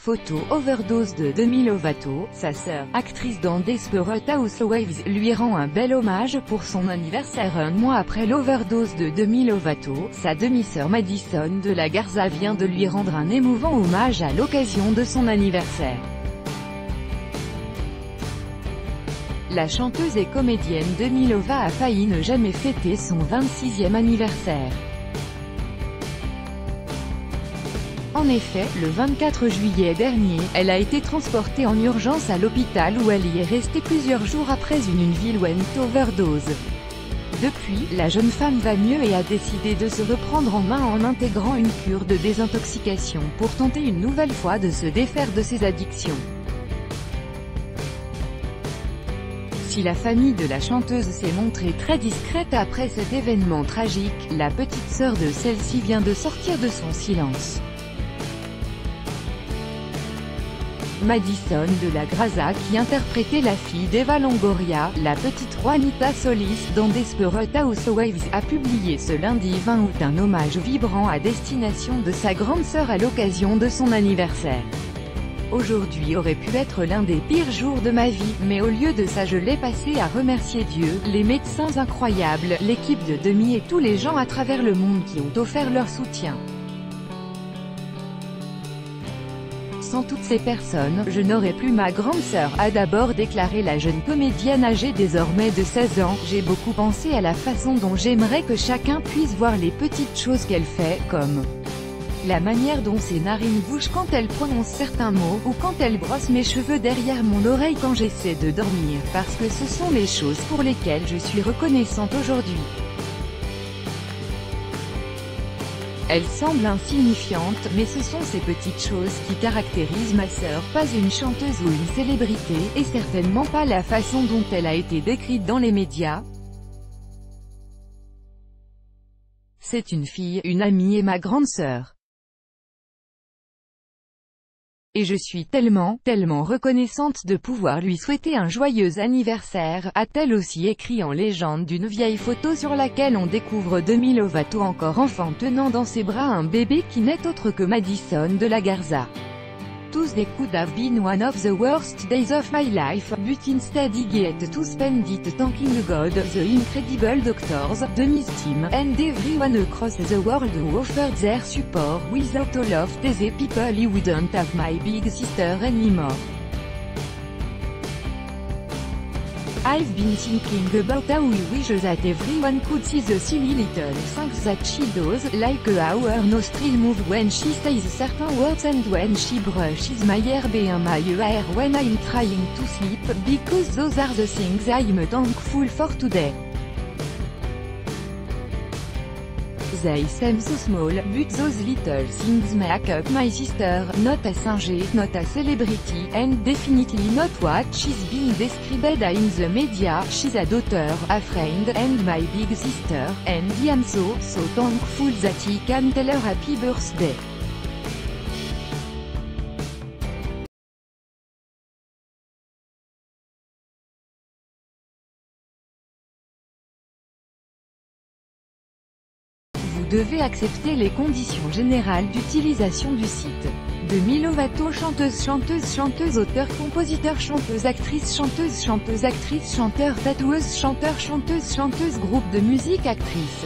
Photo overdose de Demi Lovato, sa sœur, actrice dans Desperate Housewives, lui rend un bel hommage pour son anniversaire. Un mois après l'overdose de Demi Lovato, sa demi-sœur Madison de la Garza vient de lui rendre un émouvant hommage à l'occasion de son anniversaire. La chanteuse et comédienne Demi Lova a failli ne jamais fêter son 26e anniversaire. En effet, le 24 juillet dernier, elle a été transportée en urgence à l'hôpital où elle y est restée plusieurs jours après une violente overdose. Depuis, la jeune femme va mieux et a décidé de se reprendre en main en intégrant une cure de désintoxication pour tenter une nouvelle fois de se défaire de ses addictions. Si la famille de la chanteuse s'est montrée très discrète après cet événement tragique, la petite sœur de celle-ci vient de sortir de son silence. Madison de la Garza, qui interprétait la fille d'Eva Longoria, la petite Juanita Solis dans Desperate Housewives, a publié ce lundi 20 août un hommage vibrant à destination de sa grande sœur à l'occasion de son anniversaire. Aujourd'hui aurait pu être l'un des pires jours de ma vie, mais au lieu de ça je l'ai passé à remercier Dieu, les médecins incroyables, l'équipe de Demi et tous les gens à travers le monde qui ont offert leur soutien. Sans toutes ces personnes, je n'aurais plus ma grande sœur, a d'abord déclaré la jeune comédienne âgée désormais de 16 ans. J'ai beaucoup pensé à la façon dont j'aimerais que chacun puisse voir les petites choses qu'elle fait, comme la manière dont ses narines bougent quand elle prononce certains mots, ou quand elle brosse mes cheveux derrière mon oreille quand j'essaie de dormir, parce que ce sont les choses pour lesquelles je suis reconnaissante aujourd'hui. Elle semble insignifiante, mais ce sont ces petites choses qui caractérisent ma sœur, pas une chanteuse ou une célébrité, et certainement pas la façon dont elle a été décrite dans les médias. C'est une fille, une amie et ma grande sœur. Et je suis tellement reconnaissante de pouvoir lui souhaiter un joyeux anniversaire, a-t-elle aussi écrit en légende d'une vieille photo sur laquelle on découvre Demi Lovato encore enfant tenant dans ses bras un bébé qui n'est autre que Madison de la Garza. Tuesday could have been one of the worst days of my life, but instead I get to spend it thanking God, the incredible doctors, Demi's team, and everyone across the world who offered their support. Without all of these people I wouldn't have my big sister anymore. I've been thinking about how we wish that everyone could see the silly little things that she does, like how her nostrils move when she says certain words and when she brushes my hair behind my hair when I'm trying to sleep, because those are the things I'm thankful for today. They seem so small, but those little things make up my sister, not a singer, not a celebrity, and definitely not what she's being described in the media. She's a daughter, a friend, and my big sister, and I am so thankful that I can tell her happy birthday. Vous devez accepter les conditions générales d'utilisation du site. Demi Lovato, chanteuse, auteur, compositeur, chanteuse, actrice, chanteuse, actrice, chanteur, tatoueuse, chanteur, chanteuse, groupe de musique, actrice.